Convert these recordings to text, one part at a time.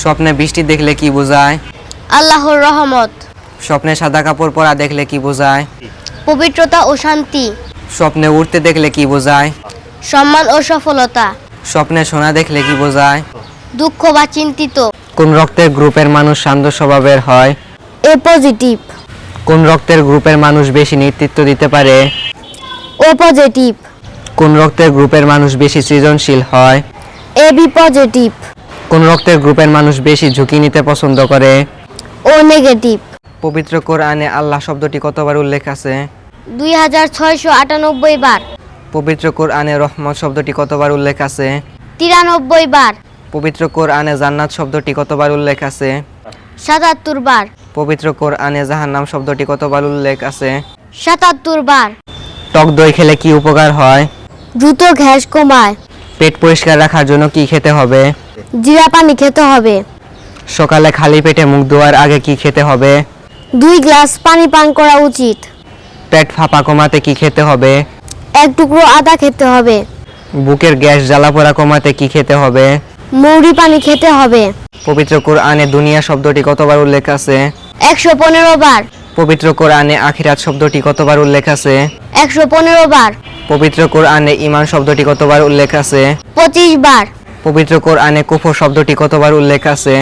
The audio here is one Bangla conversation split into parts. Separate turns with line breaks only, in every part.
স্বপ্নে বৃষ্টি দেখলে কি বোঝায়?
আল্লাহর রহমত,
স্বপ্নে সাদা কাপড় পরা দেখলে কি বোঝায়?
পবিত্রতা ও শান্তি,
স্বপ্নে উড়তে দেখলে কি বোঝায়?
সম্মান ও সফলতা,
স্বপ্নে সোনা দেখলে কি বোঝায়?
দুঃখ বা চিন্তিত।
কোন রক্তের গ্রুপের মানুষ শান্ত স্বভাবের হয়?
এ পজিটিভ।
কোন রক্তের গ্রুপের মানুষ বেশি নেতৃত্ব দিতে পারে?
ও পজিটিভ।
কোন রক্তের গ্রুপের মানুষ বেশি সৃজনশীল হয়?
A B positive.
কোন রক্তের গ্রুপের মানুষ বেশি ঝুঁকি নিতে পছন্দ করে?
ও নেগেটিভ।
পবিত্র কোরআনে আল্লাহ শব্দটি কতবার উল্লেখ আছে?
2698 বার।
পবিত্র কোরআনে রহমত শব্দটি কতবার উল্লেখ আছে?
93 বার।
পবিত্র কোরআনে জান্নাত শব্দটি কতবার উল্লেখ আছে?
77 বার।
পবিত্র কোরআনে জাহান্নাম শব্দটি কতবার উল্লেখ আছে?
77 বার।
টক দই খেলে কি উপকার হয়?
দ্রুত গ্যাস কমায়।
পেট পরিষ্কার রাখার জন্য কি খেতে হবে?
জিরা পানি খেতে হবে।
সকালে খালি পেটে মুখ ধোয়ার আগে কি খেতে হবে?
2 গ্লাস পানি পান করা উচিত।
পেট ফাঁপা কমাতে কি খেতে হবে?
1 টুকরো আদা খেতে হবে।
বুকের গ্যাস জ্বালাপোড়া কমাতে কি খেতে হবে?
মৌরি পানি খেতে হবে।
পবিত্র কোরআনে দুনিয়া শব্দটি কতবার উল্লেখ আছে?
115 বার।
পবিত্র কোরআনে আখিরাত শব্দটি কতবার উল্লেখ আছে?
115 বার।
পবিত্র কোরআনে ঈমান শব্দটি কতবার উল্লেখ আছে?
25 বার।
পবিত্র কোরআনে কুফর শব্দটি কতবার উল্লেখ আছে?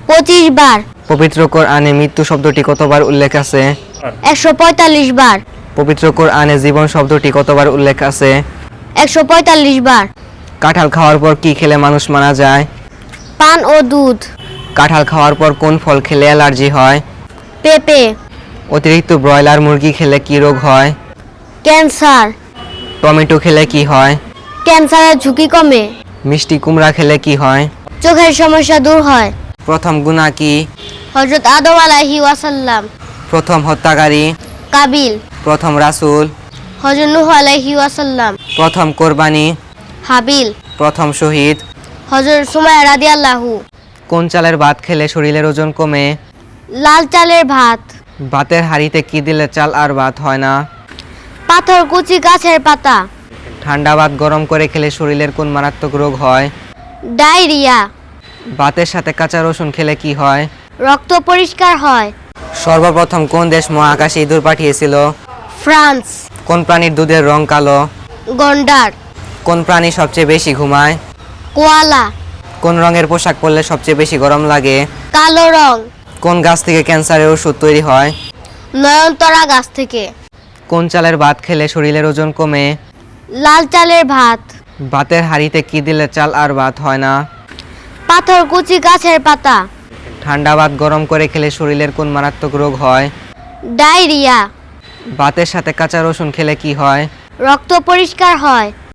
25 বার।
পবিত্র কোরআনে মৃত্যু শব্দটি কতবার উল্লেখ আছে?
145 বার।
পবিত্র কোরআনে জীবন শব্দটি কতবার উল্লেখ আছে?
145 বার।
কাঁঠাল খাওয়ার পর কি খেলে মানুষ মারা যায়?
পান ও দুধ।
কাঁঠাল খাওয়ার পর কোন ফল খেলে অ্যালার্জি হয়?
পেঁপে।
অতিরিক্ত ব্রয়লার মুরগি খেলে কি রোগ হয়?
ক্যান্সার।
টমেটো খেলে কি হয়?
ক্যান্সারের ঝুঁকি কমে।
মিষ্টি কুমড়া খেলে কি হয়?
চোখের সমস্যা দূর হয়।
প্রথম গুনাহ কি?
হযরত আদম আলাইহিস ওয়াসাল্লাম।
প্রথম হত্যাকারী?
কাবিল।
প্রথম রাসূল?
হযরত নূহ আলাইহিস ওয়াসাল্লাম।
প্রথম কোরবানি?
হাবিল।
প্রথম শহীদ?
হযরত সুমাইয়া রাদিয়াল্লাহু।
কোন চালের ভাত খেলে শরীরের ওজন কমে?
লাল চালের ভাত।
ভাতের হাঁড়িতে কি দিলে চাল আর ভাত হয় না?
পাথর কুচি গাছের পাতা।
ঠান্ডা ভাত গরম করে খেলে শরীরের কোন মারাত্মক রোগ হয়?
ডায়রিয়া।
ভাতের সাথে কাঁচা রসুন খেলে কি হয়?
রক্ত পরিষ্কার হয়।
সর্বপ্রথম কোন দেশ মহাকাশে ইঁদুর পাঠিয়েছিল?
ফ্রান্স।
কোন প্রাণীর দুধের রং কালো?
গন্ডার।
কোন প্রাণী সবচেয়ে বেশি ঘুমায়?
কোয়ালা।
কোন রঙের পোশাক পরলে সবচেয়ে বেশি গরম লাগে?
কালো রং।
কোন গাছ থেকে ক্যান্সারের ওষুধ তৈরি হয়?
নয়নতারা গাছ থেকে।
কোন চালের ভাত খেলে শরীরের ওজন কমে?
লাল চালের ভাত।
ভাতের হাঁড়িতে কি দিলে চাল আর ভাত হয় না?
পাথর কুচি গাছের পাতা।
ঠান্ডা ভাত গরম করে খেলে শরীরের কোন মারাত্মক রোগ হয়?
ডায়রিয়া।
ভাতের সাথে কাঁচা রসুন খেলে কি হয়?
রক্ত পরিষ্কার হয়।